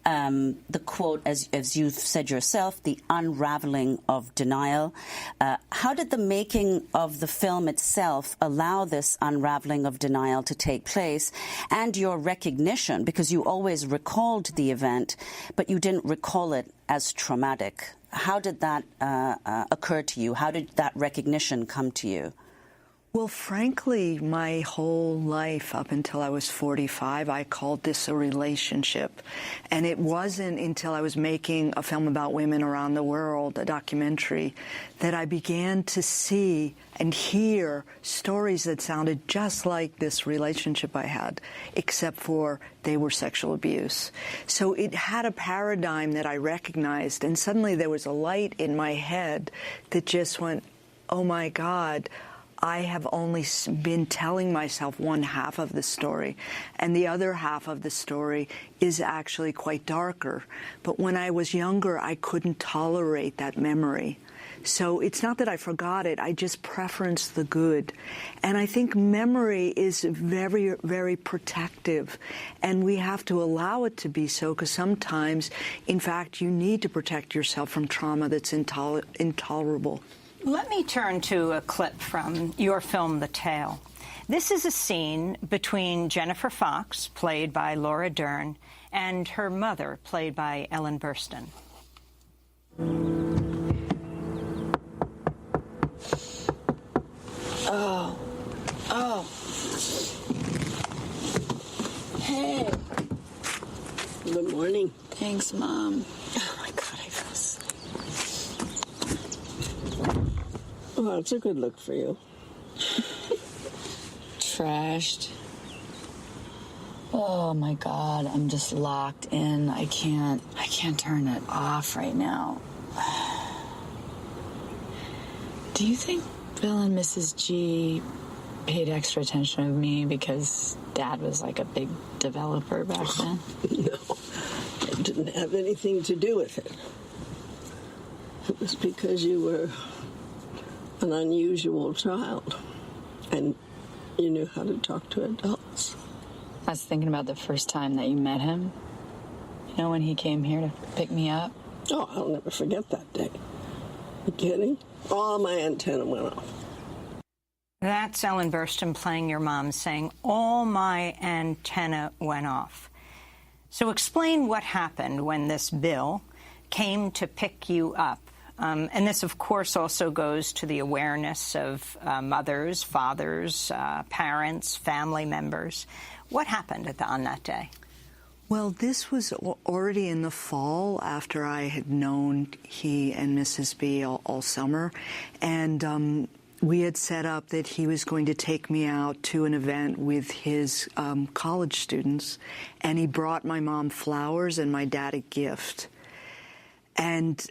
The quote, as you've said yourself, the unraveling of denial. How did the making of the film itself allow this unraveling of denial to take place, and your recognition, because you always recalled the event, but you didn't recall it as traumatic? How did that occur to you? How did that recognition come to you? Well, frankly, my whole life up until I was 45, I called this a relationship. And it wasn't until I was making a film about women around the world, a documentary, that I began to see and hear stories that sounded just like this relationship I had, except for they were sexual abuse. So it had a paradigm that I recognized, and suddenly there was a light in my head that just went, oh my God, I have only been telling myself one half of the story, and the other half of the story is actually quite darker. But when I was younger, I couldn't tolerate that memory. So it's not that I forgot it, I just preferenced the good. And I think memory is very, very protective, and we have to allow it to be so, because sometimes, in fact, you need to protect yourself from trauma that's intolerable. Let me turn to a clip from your film, The Tale. This is a scene between Jennifer Fox, played by Laura Dern, and her mother, played by Ellen Burstyn. Oh. Hey. Good morning. Thanks, Mom. Oh, my God, I fell asleep. Well, it's a good look for you. Trashed. Oh, my God, I'm just locked in. I can't turn it off right now. Do you think Bill and Mrs. G paid extra attention to me because Dad was like a big developer back then? No, it didn't have anything to do with it. It was because you were an unusual child, and you knew how to talk to adults. I was thinking about the first time that you met him. You know, when he came here to pick me up? Oh, I'll never forget that day. You kidding? All my antenna went off. That's Ellen Burstyn playing your mom, saying, all my antenna went off. So explain what happened when this Bill came to pick you up. And this, of course, also goes to the awareness of mothers, fathers, parents, family members. What happened on that day? Well, this was already in the fall after I had known he and Mrs. B all summer. And we had set up that he was going to take me out to an event with his college students. And he brought my mom flowers and my dad a gift. And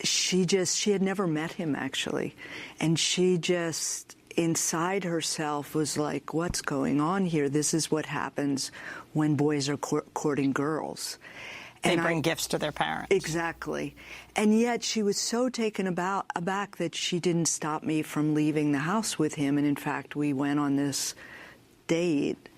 she had never met him, actually. And she just, inside herself, was like, what's going on here? This is what happens when boys are courting girls. They bring gifts to their parents. Exactly. And yet she was so taken aback that she didn't stop me from leaving the house with him. And in fact, we went on this date.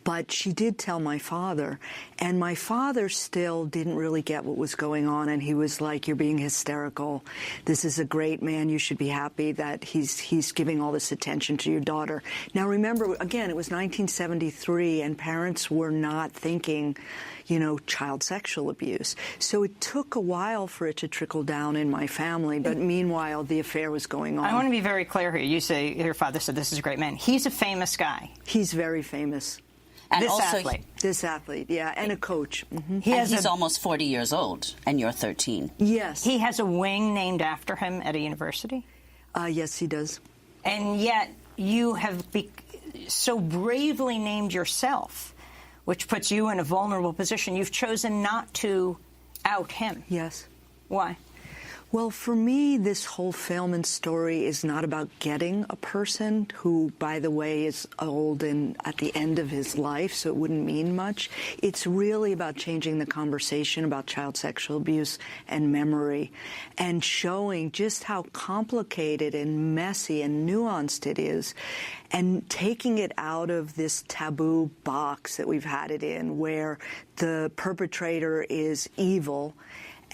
But she did tell my father, and my father still didn't really get what was going on, and he was like, you're being hysterical. This is a great man. You should be happy that he's giving all this attention to your daughter. Now, remember, again, it was 1973, and parents were not thinking, you know, child sexual abuse. So it took a while for it to trickle down in my family, but meanwhile, the affair was going on. I want to be very clear here. You say your father said this is a great man. He's a famous guy. He's very famous. And This athlete, yeah, and a coach. Mm-hmm. He's almost 40 years old, and you're 13. Yes. He has a wing named after him at a university? Yes, he does. And yet you have so bravely named yourself, which puts you in a vulnerable position. You've chosen not to out him. Yes. Why? Well, for me, this whole film and story is not about getting a person who, by the way, is old and at the end of his life, so it wouldn't mean much. It's really about changing the conversation about child sexual abuse and memory, and showing just how complicated and messy and nuanced it is, and taking it out of this taboo box that we've had it in, where the perpetrator is evil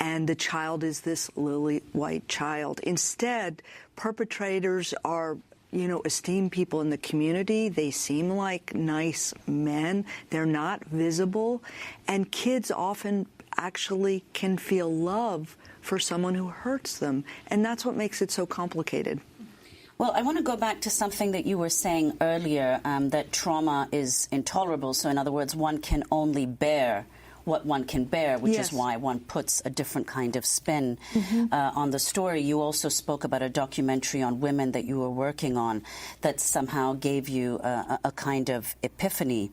and the child is this lily white child. Instead, perpetrators are, you know, esteemed people in the community. They seem like nice men. They're not visible. And kids often actually can feel love for someone who hurts them. And that's what makes it so complicated. Well, I want to go back to something that you were saying earlier, that trauma is intolerable. So in other words, one can only bear what one can bear, which is why one puts a different kind of spin on the story. You also spoke about a documentary on women that you were working on that somehow gave you a kind of epiphany.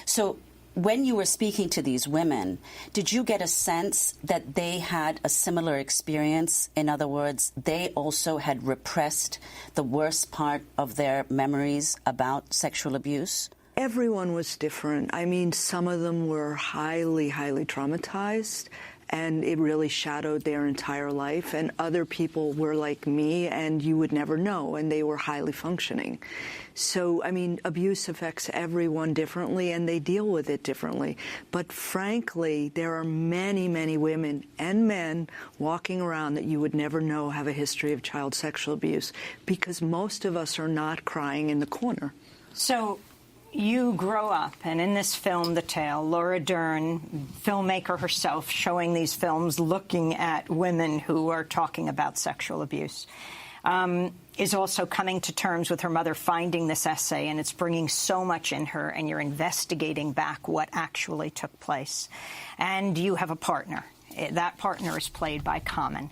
So when you were speaking to these women, did you get a sense that they had a similar experience? In other words, they also had repressed the worst part of their memories about sexual abuse? Everyone was different. I mean, some of them were highly, highly traumatized, and it really shadowed their entire life. And other people were like me, and you would never know, and they were highly functioning. So, I mean, abuse affects everyone differently, and they deal with it differently. But frankly, there are many, many women and men walking around that you would never know have a history of child sexual abuse, because most of us are not crying in the corner. So you grow up, and in this film, The Tale, Laura Dern, filmmaker herself, showing these films, looking at women who are talking about sexual abuse, is also coming to terms with her mother finding this essay, and it's bringing so much in her, and you're investigating back what actually took place. And you have a partner. That partner is played by Common.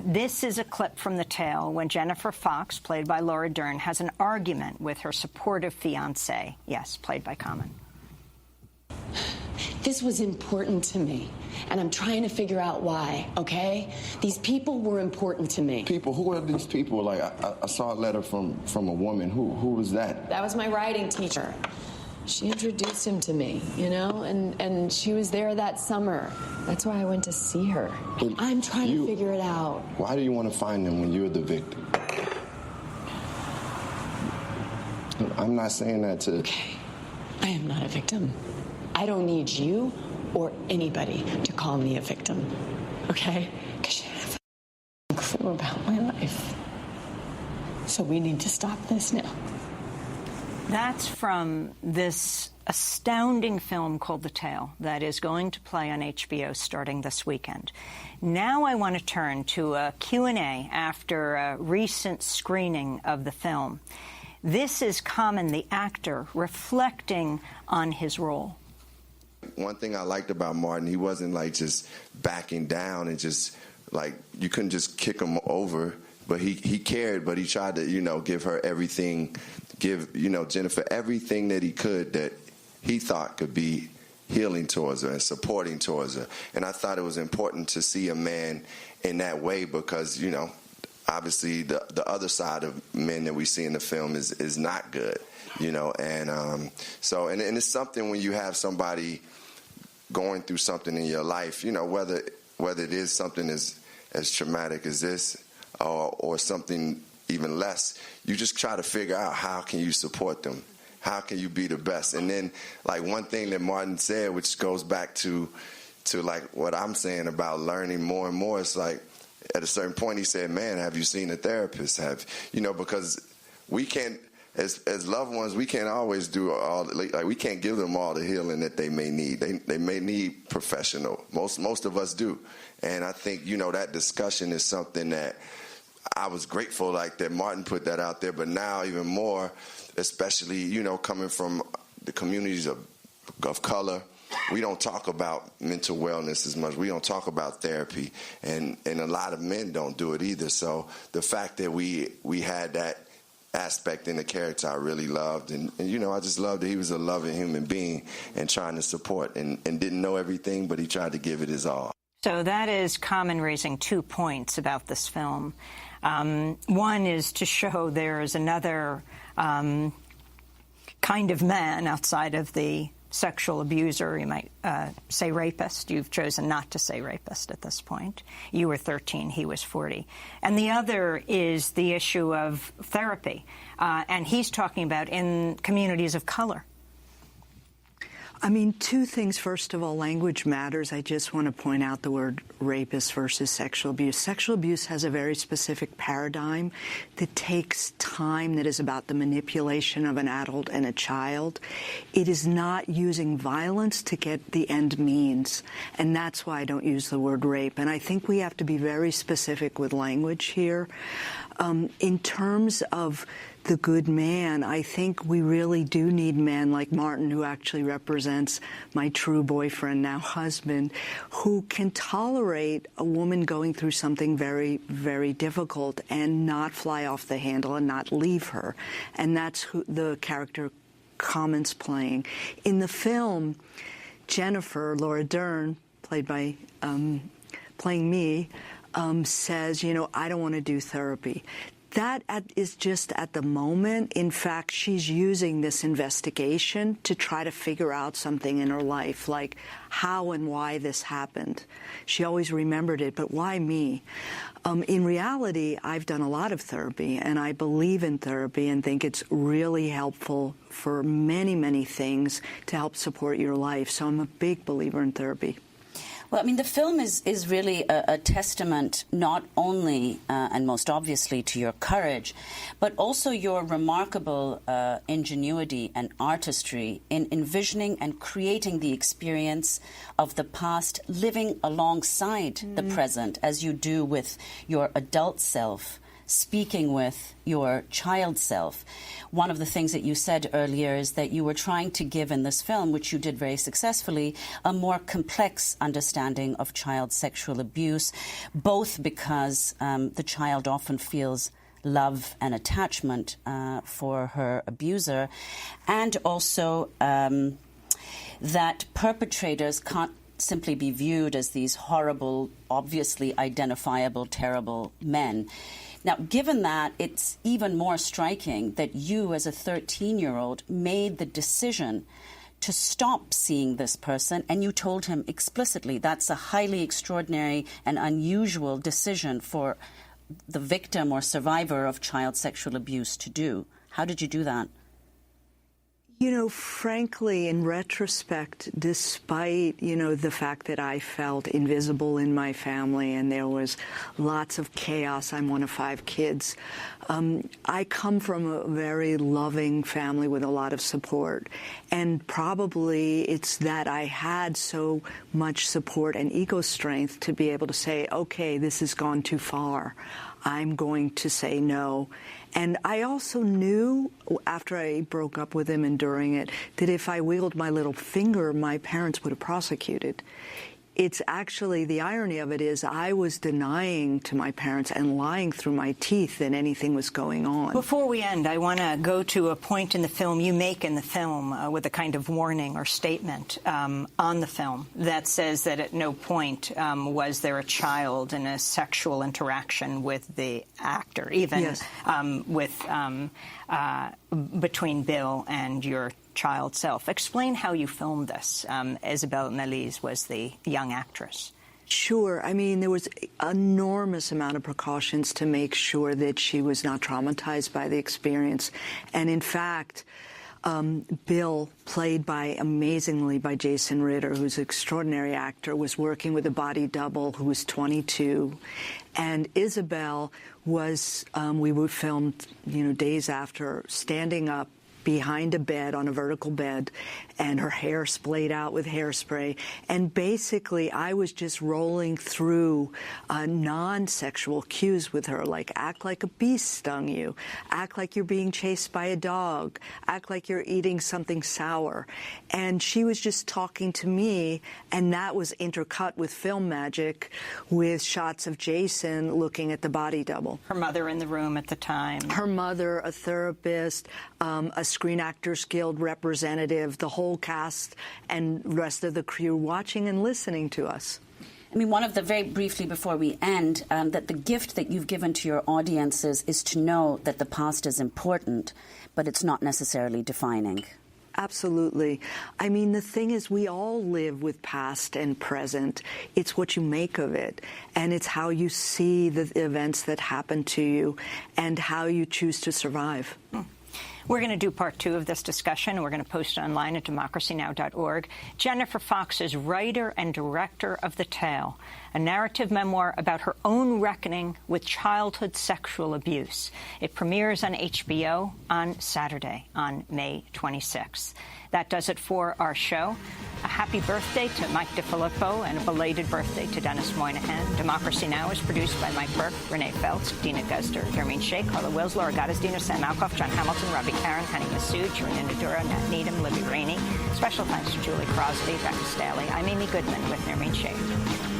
This is a clip from The Tale when Jennifer Fox, played by Laura Dern, has an argument with her supportive fiancé. Yes, played by Common. This was important to me, and I'm trying to figure out why, okay? These people were important to me. People? Who are these people? Like, I saw a letter from a woman. Who was that? That was my writing teacher. She introduced him to me, you know, and she was there that summer. That's why I went to see her. But I'm trying to figure it out. Why do you want to find them when you're the victim? I'm not saying that to... Okay, I am not a victim. I don't need you or anybody to call me a victim, okay? Because you have a clue about my life. So we need to stop this now. That's from this astounding film called The Tale that is going to play on HBO starting this weekend. Now I want to turn to a Q&A after a recent screening of the film. This is Common, the actor, reflecting on his role. One thing I liked about Martin, he wasn't like just backing down and just like, you couldn't just kick him over, but he cared, but he tried to, give her everything, give, Jennifer everything that he could that he thought could be healing towards her and supporting towards her. And I thought it was important to see a man in that way because, obviously the other side of men that we see in the film is not good, and so it's something when you have somebody going through something in your life, whether it is something as traumatic as this or something even less, you just try to figure out how can you support them, how can you be the best. And then like one thing that Martin said, which goes back to like what I'm saying about learning more and more, it's like at a certain point he said, man, have you seen a therapist? Because we can't, as loved ones, we can't always do all, like we can't give them all the healing that they may need. They may need professional. Most of us do. And I think, that discussion is something that I was grateful that Martin put that out there, but now even more, especially, coming from the communities of color, we don't talk about mental wellness as much. We don't talk about therapy, and a lot of men don't do it either. So the fact that we had that aspect in the character I really loved, and I just loved that he was a loving human being and trying to support and didn't know everything, but he tried to give it his all. So that is Common raising 2 points about this film. One is to show there is another kind of man outside of the sexual abuser, you might say rapist. You've chosen not to say rapist at this point. You were 13, he was 40. And the other is the issue of therapy, and he's talking about in communities of color. I mean, two things. First of all, language matters. I just want to point out the word rapist versus sexual abuse. Sexual abuse has a very specific paradigm that takes time, that is about the manipulation of an adult and a child. It is not using violence to get the end means, and that's why I don't use the word rape. And I think we have to be very specific with language here. In terms of the good man, I think we really do need men like Martin, who actually represents my true boyfriend, now husband, who can tolerate a woman going through something very, very difficult and not fly off the handle and not leave her. And that's who the character Common's playing. In the film, Jennifer, Laura Dern, played by, playing me, says, you know, I don't want to do therapy. That is just at the moment. In fact, she's using this investigation to try to figure out something in her life, like how and why this happened. She always remembered it, but why me? In reality, I've done a lot of therapy, and I believe in therapy and think it's really helpful for many, many things to help support your life. So I'm a big believer in therapy. Well, I mean, the film is really a testament not only and most obviously to your courage, but also your remarkable ingenuity and artistry in envisioning and creating the experience of the past, living alongside the present, as you do with your adult self, speaking with your child self. One of the things that you said earlier is that you were trying to give in this film, which you did very successfully, a more complex understanding of child sexual abuse, both because the child often feels love and attachment for her abuser, and also that perpetrators can't simply be viewed as these horrible, obviously identifiable, terrible men. Now, given that, it's even more striking that you, as a 13-year-old, made the decision to stop seeing this person, and you told him explicitly that's a highly extraordinary and unusual decision for the victim or survivor of child sexual abuse to do. How did you do that? You know, frankly, in retrospect, despite, you know, the fact that I felt invisible in my family and there was lots of chaos, I'm one of 5 kids, I come from a very loving family with a lot of support. And probably it's that I had so much support and ego strength to be able to say, okay, this has gone too far. I'm going to say no. And I also knew, after I broke up with him and during it, that if I wiggled my little finger, my parents would have prosecuted. It's actually, the irony of it is, I was denying to my parents and lying through my teeth that anything was going on. Before we end, I want to go to a point in the film you make in the film with a kind of warning or statement on the film that says that at no point was there a child in a sexual interaction with the actor, even yes. Between Bill and your child self. Explain how you filmed this. Isabelle Nalise was the young actress. Sure. I mean, there was an enormous amount of precautions to make sure that she was not traumatized by the experience. And in fact, Bill, played amazingly by Jason Ritter, who's an extraordinary actor, was working with a body double who was 22. And Isabelle was, we were filmed, you know, days after, standing up behind a bed, on a vertical bed, and her hair splayed out with hairspray. And basically, I was just rolling through non-sexual cues with her, like act like a bee stung you, act like you're being chased by a dog, act like you're eating something sour. And she was just talking to me, and that was intercut with film magic, with shots of Jason looking at the body double. Her mother in the room at the time. Her mother, a therapist, a Screen Actors Guild representative, the whole cast and rest of the crew watching and listening to us. I mean, one of the, very briefly before we end, that the gift that you've given to your audiences is to know that the past is important, but it's not necessarily defining. Absolutely. I mean, the thing is, we all live with past and present. It's what you make of it, and it's how you see the events that happen to you and how you choose to survive. We're going to do part 2 of this discussion, and we're going to post it online at democracynow.org. Jennifer Fox is writer and director of The Tale, a narrative memoir about her own reckoning with childhood sexual abuse. It premieres on HBO on Saturday, on May 26th. That does it for our show. A happy birthday to Mike DiFilippo and a belated birthday to Dennis Moynihan. Democracy Now! Is produced by Mike Burke, Renee Feltz, Dina Guster, Dermine Sheikh, Carla Wills, Laura Gottesdiener, Sam Malkoff, John Hamilton, Robbie Karen, Honey Massoud, Sharina Nadura, Nat Needham, Libby Rainey. Special thanks to Julie Crosby, Becca Staley. I'm Amy Goodman with Dermine Sheikh.